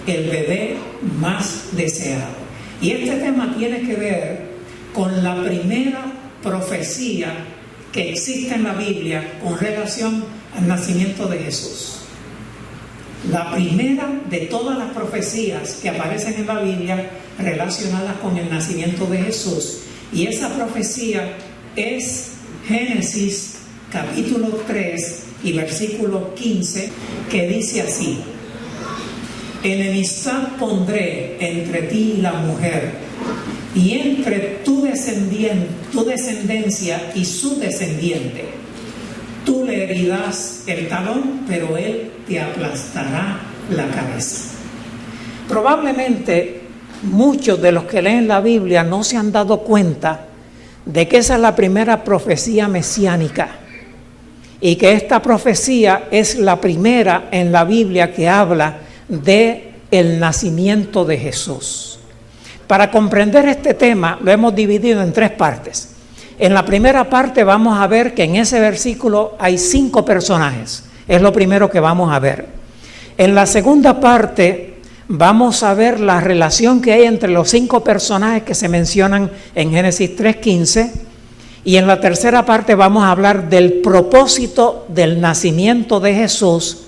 el bebé más deseado. Y este tema tiene que ver con la primera profecía que existe en la Biblia con relación al nacimiento de Jesús. La primera de todas las profecías que aparecen en la Biblia relacionadas con el nacimiento de Jesús. Y esa profecía es Génesis capítulo 3 y versículo 15, que dice así: enemistad pondré entre ti y la mujer, y entre tu descendencia y su descendiente. Tú le herirás el talón, pero él te aplastará la cabeza. Probablemente muchos de los que leen la Biblia no se han dado cuenta de que esa es la primera profecía mesiánica y que esta profecía es la primera en la Biblia que habla de el nacimiento de Jesús. Para comprender este tema lo hemos dividido en 3 partes. En la primera parte vamos a ver que en ese versículo hay 5 personajes. Es lo primero que vamos a ver. En la segunda parte vamos a ver la relación que hay entre los 5 personajes que se mencionan en Génesis 3:15. Y en la tercera parte vamos a hablar del propósito del nacimiento de Jesús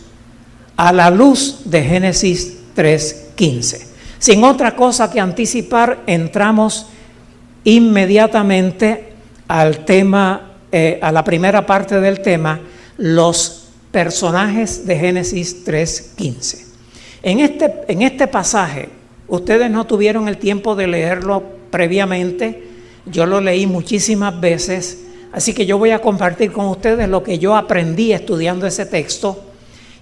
a la luz de Génesis 3:15. Sin otra cosa que anticipar, entramos inmediatamente al tema, a la primera parte del tema, los personajes de Génesis 3:15. En este pasaje, ustedes no tuvieron el tiempo de leerlo previamente, yo lo leí muchísimas veces, así que yo voy a compartir con ustedes lo que yo aprendí estudiando ese texto,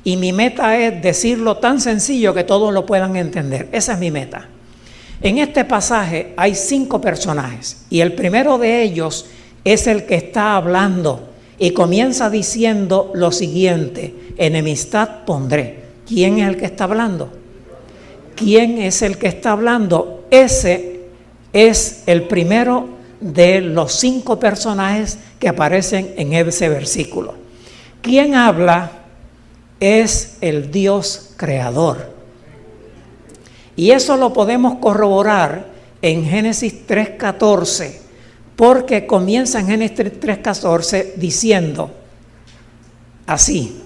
y mi meta es decirlo tan sencillo que todos lo puedan entender. Esa es mi meta. En este pasaje hay 5 personajes, y el primero de ellos es el que está hablando, y comienza diciendo lo siguiente: enemistad pondré. ¿Quién es el que está hablando? ¿Quién es el que está hablando? Ese es el primero de los 5 personajes que aparecen en ese versículo. ¿Quién habla? Es el Dios creador. Y eso lo podemos corroborar en Génesis 3:14, porque comienza en Génesis 3:14 diciendo así: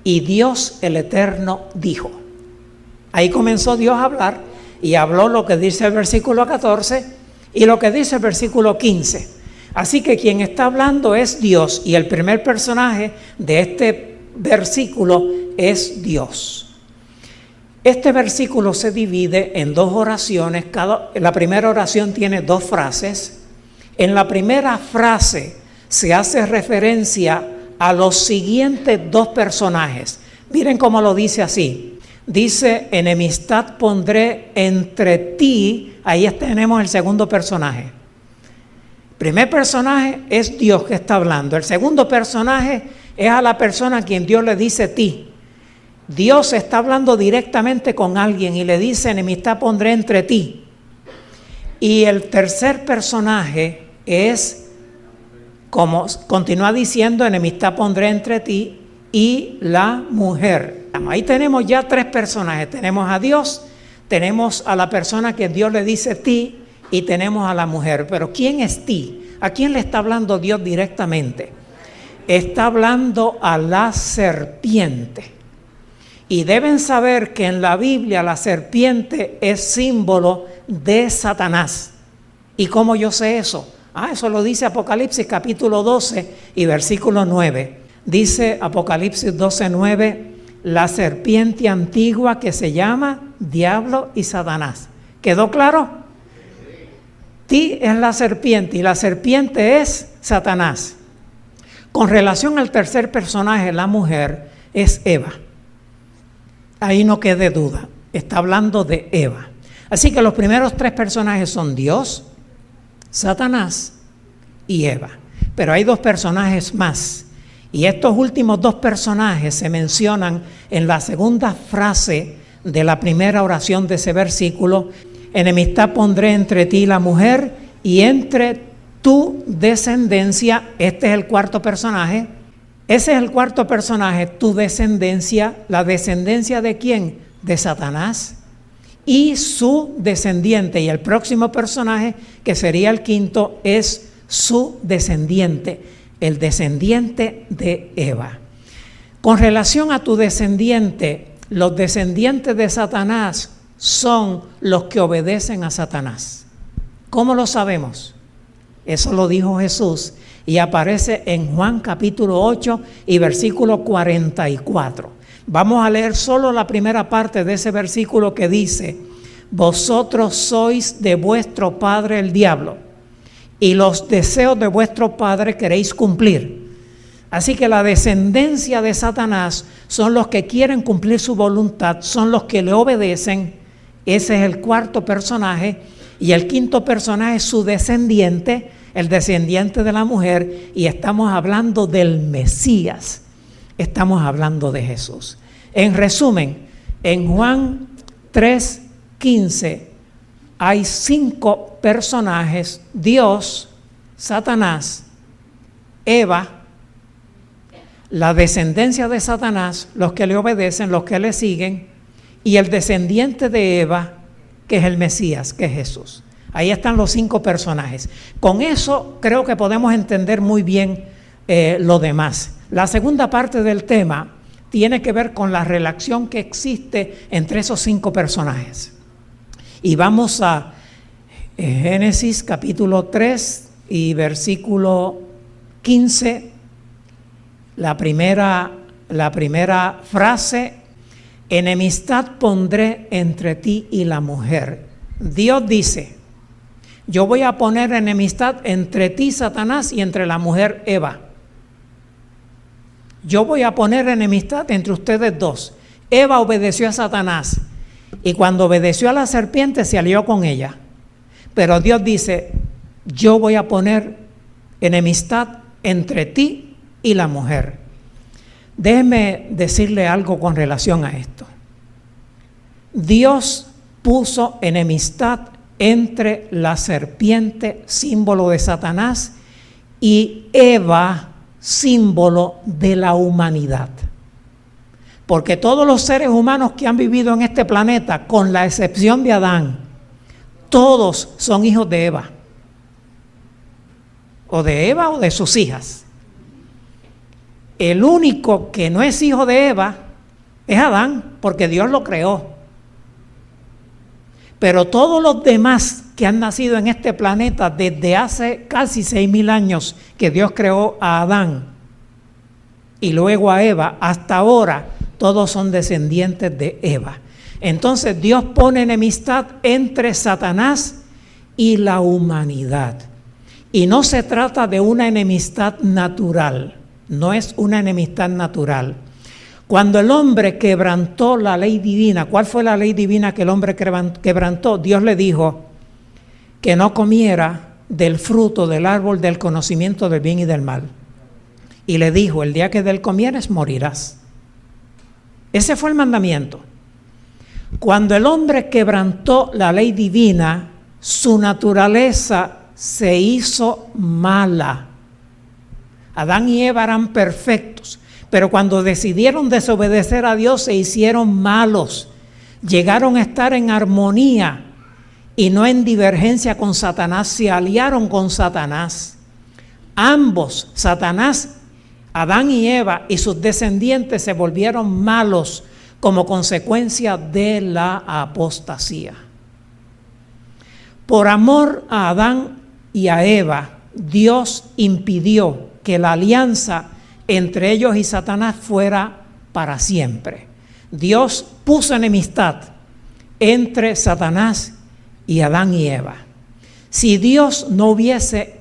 y Dios el Eterno dijo. Ahí comenzó Dios a hablar y habló lo que dice el versículo 14 y lo que dice el versículo 15. Así que quien está hablando es Dios, y el primer personaje de este versículo es Dios. Este versículo se divide en 2 oraciones. La primera oración tiene 2 frases. En la primera frase se hace referencia a los siguientes 2 personajes. Miren cómo lo dice así. Dice: enemistad pondré entre ti. Ahí tenemos el segundo personaje. El primer personaje es Dios que está hablando. El segundo personaje es a la persona a quien Dios le dice ti. Dios está hablando directamente con alguien y le dice: enemistad pondré entre ti. Y el tercer personaje es, como continúa diciendo, enemistad pondré entre ti y la mujer. Ahí tenemos ya 3 personajes. Tenemos a Dios, tenemos a la persona que Dios le dice ti, y tenemos a la mujer. Pero ¿quién es ti? ¿A quién le está hablando Dios directamente? Está hablando a la serpiente. Y deben saber que en la Biblia la serpiente es símbolo de Satanás. ¿Y cómo yo sé eso? Eso lo dice Apocalipsis capítulo 12 y versículo 9. Dice Apocalipsis 12:9, la serpiente antigua que se llama Diablo y Satanás. ¿Quedó claro? Ti es la serpiente y la serpiente es Satanás. Con relación al tercer personaje, la mujer, es Eva. Ahí no quede duda, está hablando de Eva. Así que los primeros 3 personajes son Dios, Satanás y Eva. Pero hay 2 personajes más. Y estos últimos 2 personajes se mencionan en la segunda frase de la primera oración de ese versículo: enemistad pondré entre ti y la mujer, y entre tu descendencia. Este es el cuarto personaje. Ese es el cuarto personaje, tu descendencia. ¿La descendencia de quién? de Satanás y su descendiente. Y el próximo personaje, que sería el quinto, es su descendiente, el descendiente de Eva. Con relación a tu descendiente, los descendientes de Satanás son los que obedecen a Satanás. ¿Cómo lo sabemos? Eso lo dijo Jesús y aparece en Juan capítulo 8 y versículo 44. Vamos a leer solo la primera parte de ese versículo que dice: vosotros sois de vuestro padre el diablo, y los deseos de vuestro padre queréis cumplir. Así que la descendencia de Satanás son los que quieren cumplir su voluntad, son los que le obedecen. Ese es el cuarto personaje. Y el quinto personaje es su descendiente, el descendiente de la mujer, y estamos hablando del Mesías, estamos hablando de Jesús. En resumen, en Juan 3:15 hay 5 personajes: Dios, Satanás, Eva, la descendencia de Satanás, los que le obedecen, los que le siguen, y el descendiente de Eva, que es el Mesías, que es Jesús. Ahí están los 5 personajes. Con eso creo que podemos entender muy bien lo demás. La segunda parte del tema tiene que ver con la relación que existe entre esos 5 personajes. Y vamos a Génesis capítulo 3 y versículo 15. La primera frase: enemistad pondré entre ti y la mujer. Dios dice: yo voy a poner enemistad entre ti, Satanás, y entre la mujer Eva. Yo voy a poner enemistad entre ustedes dos. Eva obedeció a Satanás y cuando obedeció a la serpiente se alió con ella. Pero Dios dice: yo voy a poner enemistad entre ti y la mujer. Déjeme decirle algo con relación a esto. Dios puso enemistad entre la serpiente, símbolo de Satanás, y Eva, símbolo de la humanidad. Porque todos los seres humanos que han vivido en este planeta, con la excepción de Adán, todos son hijos de Eva. O de Eva o de sus hijas. El único que no es hijo de Eva es Adán, porque Dios lo creó. Pero todos los demás que han nacido en este planeta desde hace casi 6,000 años que Dios creó a Adán y luego a Eva, hasta ahora todos son descendientes de Eva. Entonces Dios pone enemistad entre Satanás y la humanidad. Y no se trata de una enemistad natural, no es una enemistad natural. Cuando el hombre quebrantó la ley divina, ¿cuál fue la ley divina que el hombre quebrantó? Dios le dijo que no comiera del fruto del árbol del conocimiento del bien y del mal. Y le dijo: el día que de él comieres morirás. Ese fue el mandamiento. Cuando el hombre quebrantó la ley divina, su naturaleza se hizo mala. Adán y Eva eran perfectos. Pero cuando decidieron desobedecer a Dios se hicieron malos, llegaron a estar en armonía y no en divergencia con Satanás, se aliaron con Satanás. Ambos, Satanás, Adán y Eva y sus descendientes, se volvieron malos como consecuencia de la apostasía. Por amor a Adán y a Eva, Dios impidió que la alianza entre ellos y Satanás fuera para siempre. Dios puso enemistad entre Satanás y Adán y Eva. Si Dios no hubiese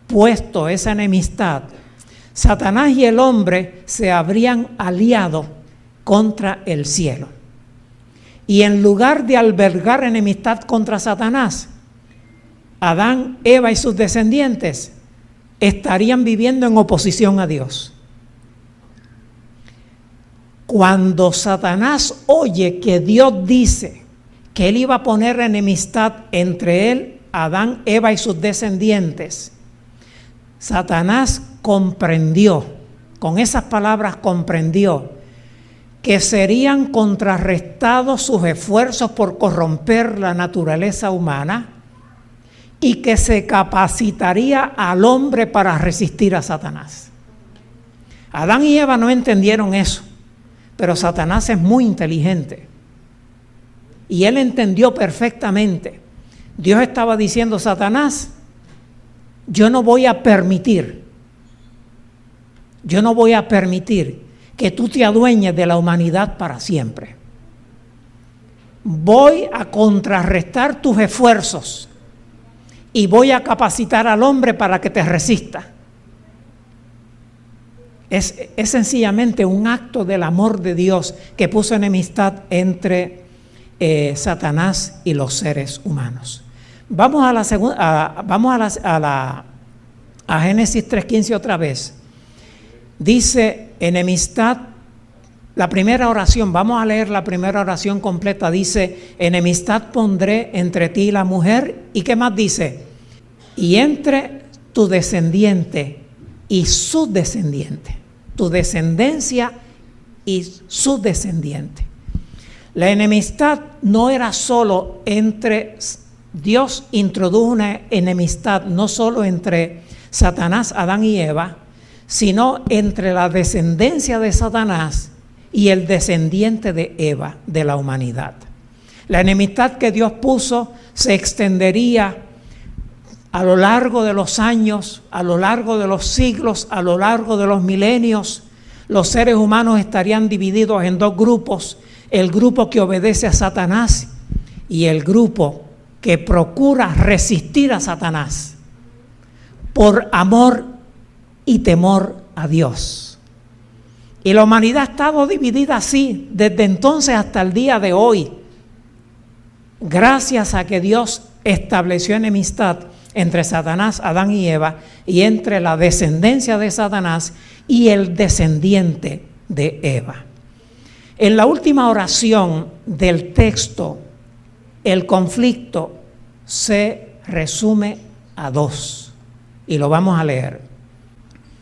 puesto esa enemistad, Satanás y el hombre se habrían aliado contra el cielo. Y en lugar de albergar enemistad contra Satanás, Adán, Eva y sus descendientes estarían viviendo en oposición a Dios. Cuando Satanás oye que Dios dice que él iba a poner enemistad entre él, Adán, Eva y sus descendientes, Satanás comprendió, con esas palabras comprendió, que serían contrarrestados sus esfuerzos por corromper la naturaleza humana y que se capacitaría al hombre para resistir a Satanás. Adán y Eva no entendieron eso, pero Satanás es muy inteligente y él entendió perfectamente. Dios estaba diciendo: Satanás, yo no voy a permitir que tú te adueñes de la humanidad para siempre. Voy a contrarrestar tus esfuerzos y voy a capacitar al hombre para que te resista. Es sencillamente un acto del amor de Dios que puso enemistad entre Satanás y los seres humanos. Vamos a Génesis 3:15 otra vez. Dice enemistad, la primera oración, vamos a leer la primera oración completa. Dice: enemistad pondré entre ti y la mujer. ¿Y qué más dice? Y entre tu descendiente y su descendiente. Tu descendencia y su descendiente. La enemistad no era solo entre, Dios introdujo una enemistad no solo entre Satanás, Adán y Eva, sino entre la descendencia de Satanás y el descendiente de Eva, de la humanidad. La enemistad que Dios puso se extendería a lo largo de los años, a lo largo de los siglos, a lo largo de los milenios. Los seres humanos estarían divididos en dos grupos: el grupo que obedece a Satanás y el grupo que procura resistir a Satanás por amor y temor a Dios. Y la humanidad ha estado dividida así desde entonces hasta el día de hoy, gracias a que Dios estableció enemistad entre Satanás, Adán y Eva, y entre la descendencia de Satanás y el descendiente de Eva. En la última oración del texto, el conflicto se resume a dos, y lo vamos a leer.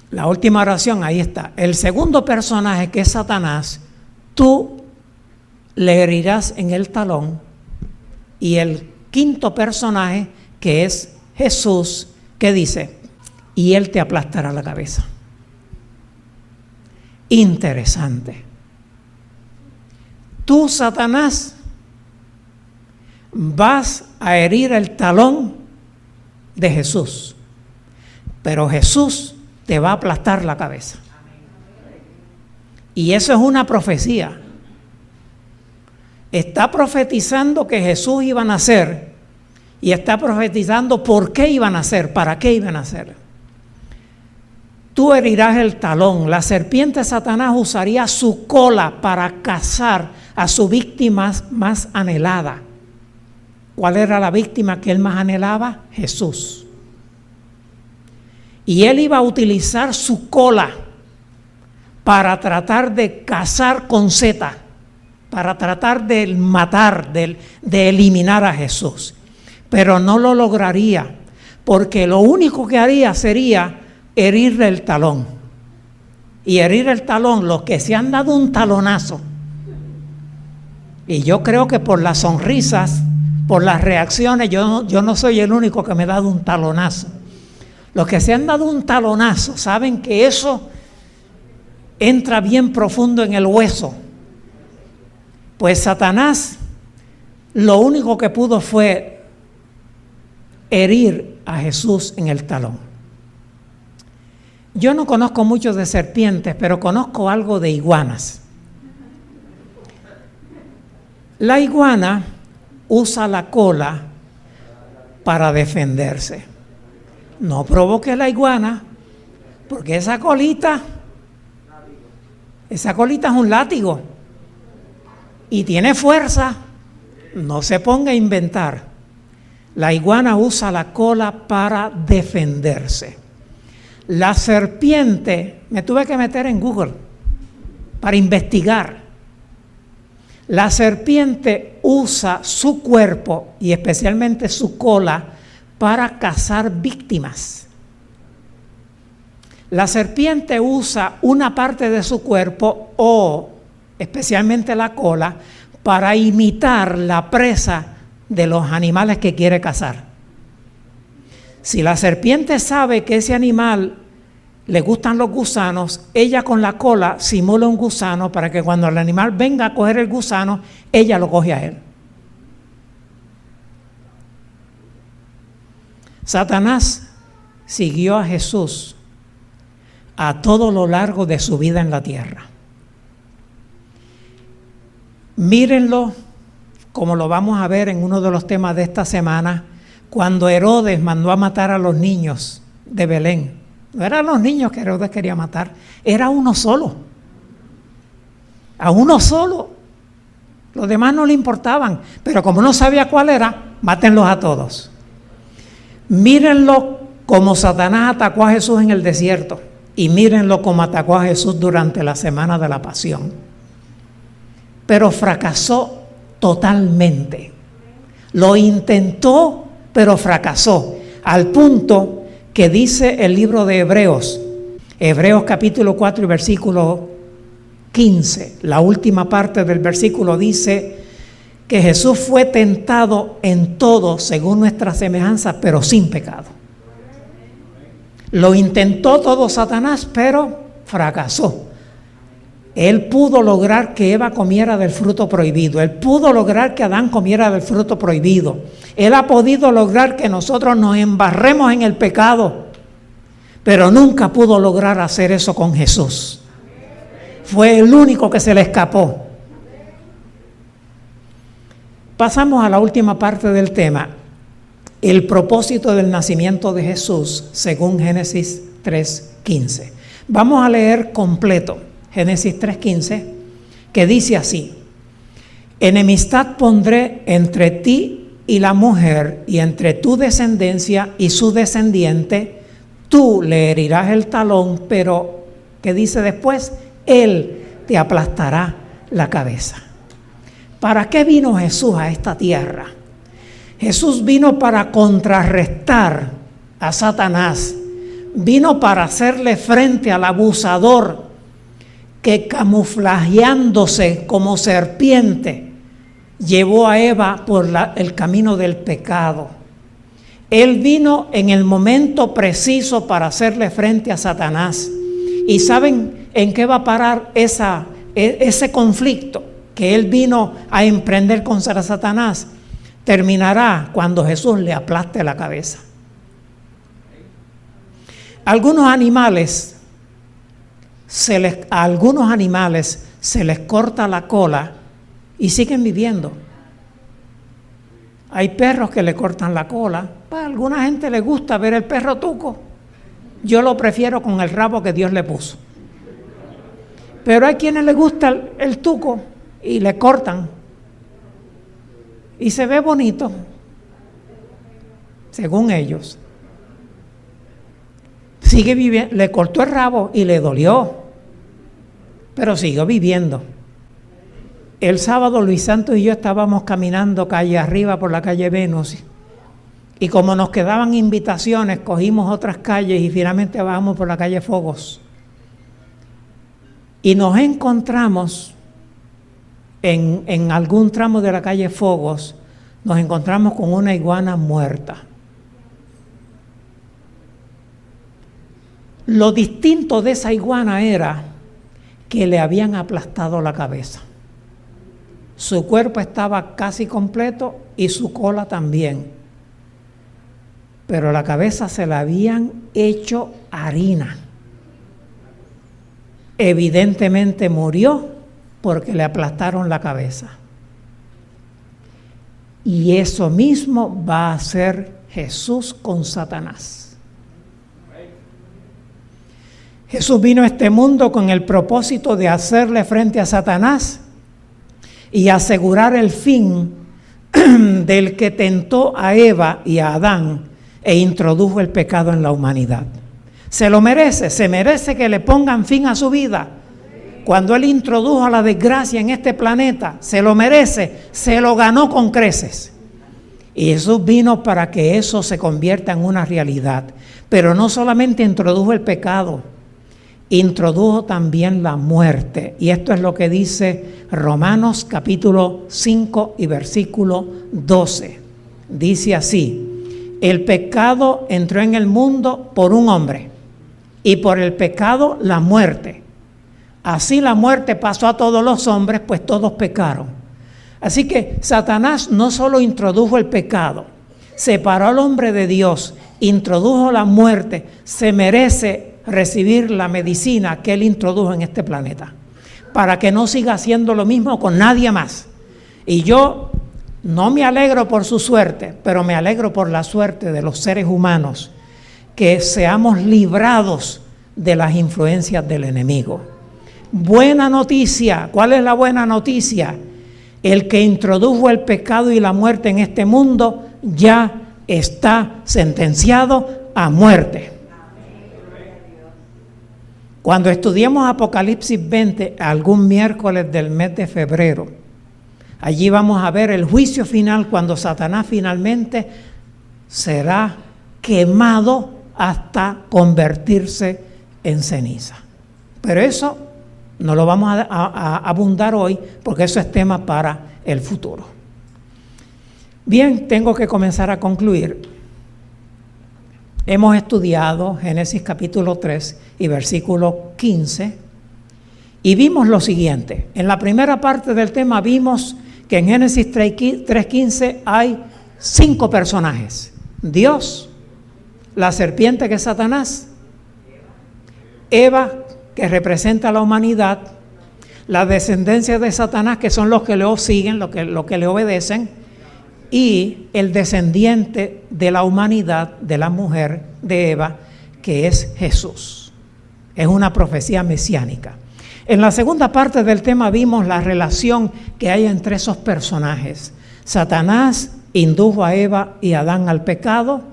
La última oración, ahí está. El segundo personaje, que es Satanás, tú le herirás en el talón. Y el quinto personaje, que es Jesús, que dice: y él te aplastará la cabeza. Interesante. Tú, Satanás, vas a herir el talón de Jesús, pero Jesús te va a aplastar la cabeza. Y eso es una profecía. Está profetizando que Jesús iba a nacer y está profetizando por qué iba a nacer, para qué iba a nacer. Tú herirás el talón. La serpiente Satanás usaría su cola para cazar a su víctima más anhelada. ¿Cuál era la víctima que él más anhelaba? Jesús. Y él iba a utilizar su cola para tratar de cazar con Z, para tratar de matar, de eliminar a Jesús. Pero no lo lograría, porque lo único que haría sería herirle el talón. Y herir el talón, los que se han dado un talonazo, y yo creo que por las sonrisas, por las reacciones, yo no soy el único que me he dado un talonazo. Los que se han dado un talonazo saben que eso entra bien profundo en el hueso. Pues Satanás lo único que pudo fue herir a Jesús en el talón. Yo no conozco mucho de serpientes, pero conozco algo de iguanas. La iguana usa la cola para defenderse. No provoque la iguana, porque esa colita es un látigo y tiene fuerza. No se ponga a inventar. La iguana usa la cola para defenderse. La serpiente, me tuve que meter en Google para investigar. La serpiente usa su cuerpo y especialmente su cola para cazar víctimas. La serpiente usa una parte de su cuerpo o especialmente la cola, para imitar la presa de los animales que quiere cazar. Si la serpiente sabe que ese animal le gustan los gusanos, ella con la cola simula un gusano para que cuando el animal venga a coger el gusano, ella lo coge a él. Satanás siguió a Jesús a todo lo largo de su vida en la tierra. Mírenlo, como lo vamos a ver en uno de los temas de esta semana, cuando Herodes mandó a matar a los niños de Belén. No eran los niños que Herodes quería matar, era uno solo. A uno solo. Los demás no le importaban, pero como no sabía cuál era, mátenlos a todos. Mírenlo como Satanás atacó a Jesús en el desierto y mírenlo como atacó a Jesús durante la semana de la pasión. Pero fracasó totalmente. Lo intentó, pero fracasó, al punto que dice el libro de Hebreos, Hebreos capítulo 4 y versículo 15, la última parte del versículo dice que Jesús fue tentado en todo según nuestra semejanza, pero sin pecado. Lo intentó todo Satanás, pero fracasó. Él pudo lograr que Eva comiera del fruto prohibido. Él pudo lograr que Adán comiera del fruto prohibido. Él ha podido lograr que nosotros nos embarremos en el pecado, pero nunca pudo lograr hacer eso con Jesús. Fue el único que se le escapó. Pasamos a la última parte del tema, el propósito del nacimiento de Jesús según Génesis 3:15. Vamos a leer completo Génesis 3:15, que dice así: enemistad pondré entre ti y la mujer, y entre tu descendencia y su descendiente, tú le herirás el talón, pero, ¿qué dice después? Él te aplastará la cabeza. ¿Para qué vino Jesús a esta tierra? Jesús vino para contrarrestar a Satanás, vino para hacerle frente al abusador que, camuflajeándose como serpiente, llevó a Eva por el camino del pecado. Él vino en el momento preciso para hacerle frente a Satanás. ¿Y saben en qué va a parar ese conflicto que él vino a emprender contra Satanás? Terminará cuando Jesús le aplaste la cabeza. A algunos animales se les corta la cola y siguen viviendo. Hay perros que le cortan la cola. A alguna gente le gusta ver el perro tuco. Yo lo prefiero con el rabo que Dios le puso. Pero hay quienes les gusta el tuco y le cortan. Y se ve bonito, según ellos. Sigue viviendo, le cortó el rabo y le dolió, pero siguió viviendo. El sábado Luis Santos y yo estábamos caminando calle arriba por la calle Venus, y como nos quedaban invitaciones, cogimos otras calles y finalmente bajamos por la calle Fogos. Y nos encontramos en algún tramo de la calle Fogos, nos encontramos con una iguana muerta. Lo distinto de esa iguana era que le habían aplastado la cabeza. Su cuerpo estaba casi completo y su cola también. Pero la cabeza se la habían hecho harina. Evidentemente murió porque le aplastaron la cabeza. Y eso mismo va a hacer Jesús con Satanás. Jesús vino a este mundo con el propósito de hacerle frente a Satanás y asegurar el fin del que tentó a Eva y a Adán e introdujo el pecado en la humanidad. Se lo merece, se merece que le pongan fin a su vida. Cuando Él introdujo la desgracia en este planeta, se lo merece, se lo ganó con creces. Y Jesús vino para que eso se convierta en una realidad. Pero no solamente introdujo el pecado, introdujo también la muerte. Y esto es lo que dice Romanos capítulo 5 y versículo 12. Dice así: el pecado entró en el mundo por un hombre, y por el pecado la muerte. Así la muerte pasó a todos los hombres, pues todos pecaron. Así que Satanás no solo introdujo el pecado, separó al hombre de Dios, introdujo la muerte, se merece recibir la medicina que él introdujo en este planeta, para que no siga haciendo lo mismo con nadie más. Y yo no me alegro por su suerte, pero me alegro por la suerte de los seres humanos, que seamos librados de las influencias del enemigo. Buena noticia. ¿Cuál es la buena noticia? El que introdujo el pecado y la muerte en este mundo ya está sentenciado a muerte. Cuando estudiemos Apocalipsis 20, algún miércoles del mes de febrero, allí vamos a ver el juicio final, cuando Satanás finalmente será quemado hasta convertirse en ceniza. Pero eso no lo vamos a abundar hoy, porque eso es tema para el futuro. Bien, tengo que comenzar a concluir. Hemos estudiado Génesis capítulo 3 y versículo 15 y vimos lo siguiente. En la primera parte del tema vimos que en Génesis 3:15 hay 5 personajes: Dios, la serpiente que es Satanás, Eva, que representa a la humanidad, la descendencia de Satanás, que son los que lo siguen, los que le obedecen, y el descendiente de la humanidad, de la mujer, de Eva, que es Jesús. Es una profecía mesiánica. En la segunda parte del tema vimos la relación que hay entre esos personajes. Satanás indujo a Eva y a Adán al pecado.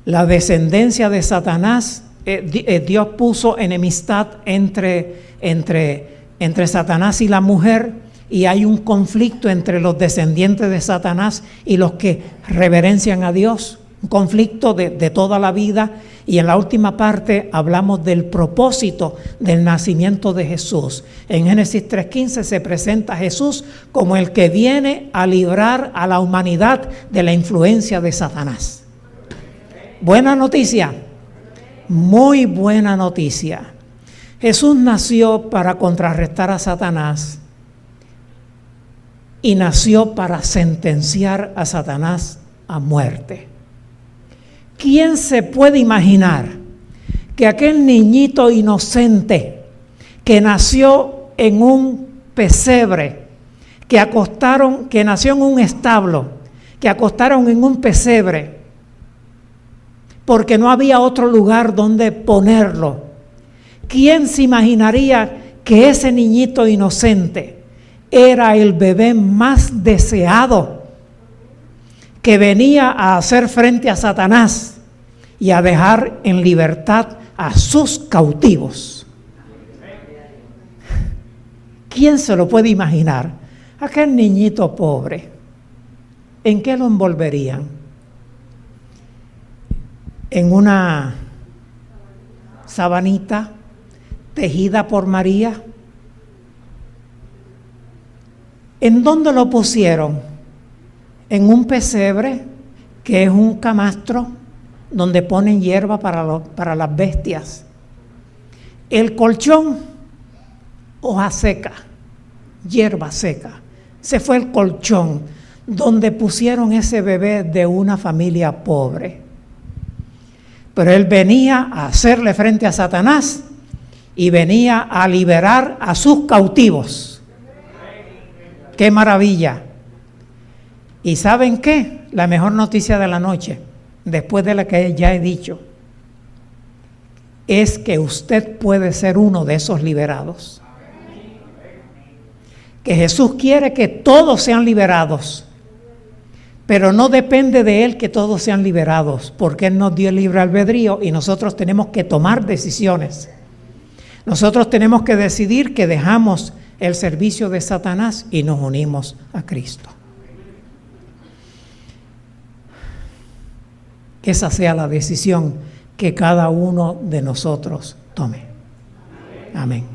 La descendencia de Satanás, Dios puso enemistad entre Satanás y la mujer, y hay un conflicto entre los descendientes de Satanás y los que reverencian a Dios, un conflicto de toda la vida. Y en la última parte hablamos del propósito del nacimiento de Jesús. En Génesis 3:15 se presenta a Jesús como el que viene a librar a la humanidad de la influencia de Satanás. Buena noticia, muy buena noticia. Jesús nació para contrarrestar a Satanás y nació para sentenciar a Satanás a muerte. ¿Quién se puede imaginar que aquel niñito inocente que nació en un pesebre, que nació en un establo, que acostaron en un pesebre, porque no había otro lugar donde ponerlo? ¿Quién se imaginaría que ese niñito inocente era el bebé más deseado, que venía a hacer frente a Satanás y a dejar en libertad a sus cautivos? ¿Quién se lo puede imaginar? Aquel niñito pobre, ¿en qué lo envolverían? En una sabanita tejida por María. ¿En dónde lo pusieron? En un pesebre, que es un camastro donde ponen hierba para las bestias. El colchón, hoja seca, hierba seca. Ese fue el colchón donde pusieron ese bebé de una familia pobre. Pero él venía a hacerle frente a Satanás y venía a liberar a sus cautivos. ¡Qué maravilla! ¿Y saben qué? La mejor noticia de la noche, después de la que ya he dicho, es que usted puede ser uno de esos liberados. Que Jesús quiere que todos sean liberados, pero no depende de Él que todos sean liberados, porque Él nos dio el libre albedrío y nosotros tenemos que tomar decisiones. Nosotros tenemos que decidir que dejamos el servicio de Satanás y nos unimos a Cristo. Que esa sea la decisión que cada uno de nosotros tome. Amén.